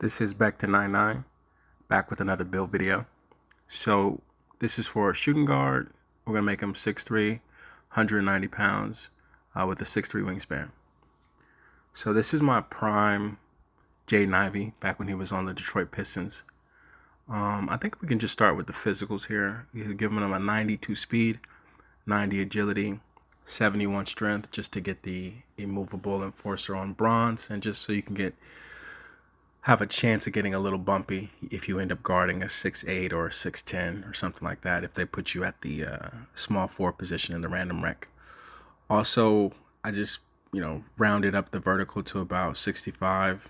This is back to 99, back with another build video. So this is for a shooting guard. We're gonna make him 6'3", 190 pounds, with a 6'3" wingspan. So this is my prime Jaden Ivey, back when he was on the Detroit Pistons. I think we can just start with the physicals here. You're giving him a 92 speed, 90 agility, 71 strength, just to get the immovable enforcer on bronze, and just so you can have a chance of getting a little bumpy if you end up guarding a 6'8" or a 6'10" or something like that, if they put you at the small forward position in the random rec. Also, I just rounded up the vertical to about 65,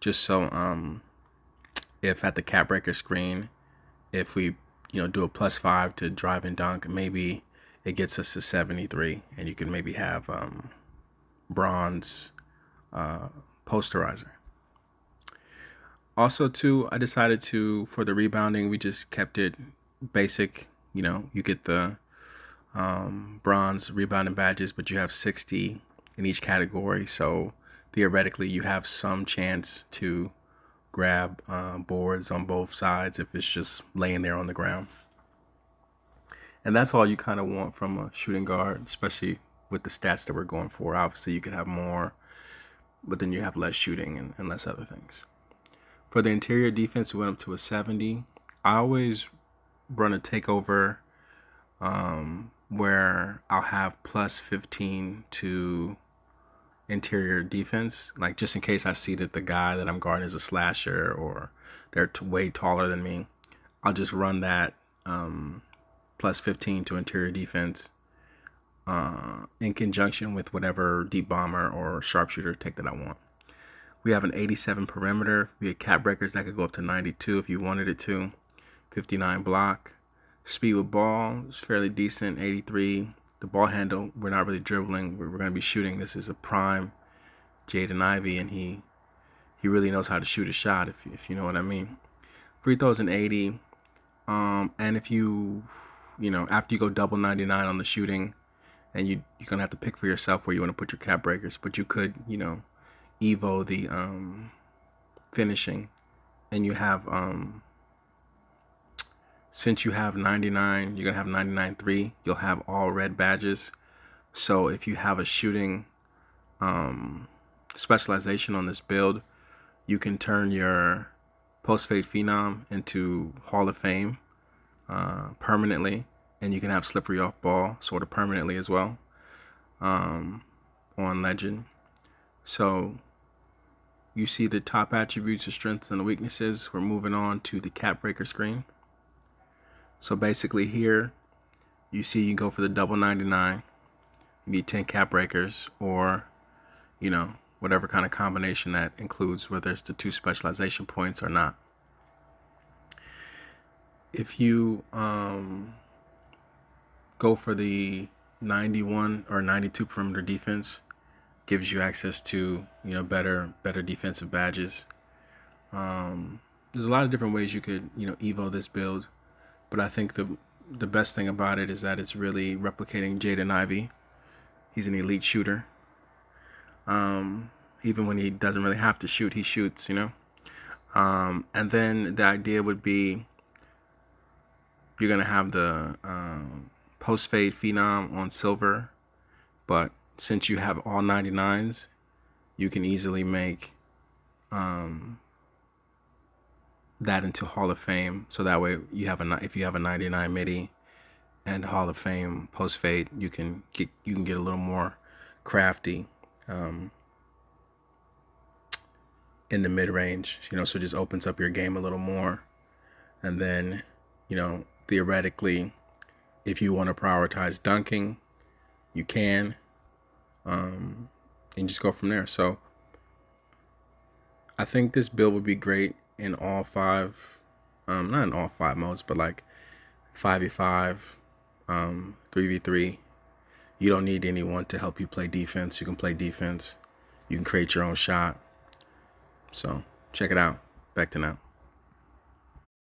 just so if at the cap breaker screen, if we do a +5 to drive and dunk, maybe it gets us to 73, and you can maybe have bronze posterizer. Also, too, I decided to, for the rebounding, we just kept it basic. You get the bronze rebounding badges, but you have 60 in each category. So theoretically, you have some chance to grab boards on both sides if it's just laying there on the ground. And that's all you kind of want from a shooting guard, especially with the stats that we're going for. Obviously, you could have more, but then you have less shooting and less other things. For the interior defense, we went up to a 70. I always run a takeover where I'll have +15 to interior defense, like just in case I see that the guy that I'm guarding is a slasher or they're way taller than me. I'll just run that +15 to interior defense in conjunction with whatever deep bomber or sharpshooter take that I want. We have an 87 perimeter. We had cap breakers that could go up to 92 if you wanted it to. 59 block. Speed with ball is fairly decent, 83. The ball handle, we're not really dribbling. We're going to be shooting. This is a prime Jaden Ivey, and he really knows how to shoot a shot, if you know what I mean. Free throws an 80. And if you after you go double 99 on the shooting, and you're going to have to pick for yourself where you want to put your cap breakers, but you could, Evo the finishing, and you have since you have 99, you're gonna have 99-3. You'll have all red badges. So if you have a shooting specialization on this build, you can turn your post fade phenom into Hall of Fame permanently, and you can have slippery off ball sort of permanently as well on legend. So you see the top attributes, the strengths and the weaknesses. We're moving on to the cap breaker screen. So basically here, you see you go for the double 99. You need 10 cap breakers, or, whatever kind of combination that includes, whether it's the 2 specialization points or not. If you go for the 91 or 92 perimeter defense, gives you access to better defensive badges. There's a lot of different ways you could evo this build, but I think the best thing about it is that it's really replicating Jaden Ivey. He's an elite shooter. Even when he doesn't really have to shoot, he shoots. And then the idea would be you're gonna have the post fade phenom on silver, but since you have all 99s, you can easily make that into Hall of Fame. So that way, if you have a 99 midi and Hall of Fame post fade, you can get a little more crafty in the mid range. So it just opens up your game a little more. And then theoretically, if you want to prioritize dunking, you can. And just go from there. So I think this build would be great in all 5, not in all 5 modes, but like 5v5, 3v3. You don't need anyone to help you play defense. You can play defense. You can create your own shot. So check it out. Back to now.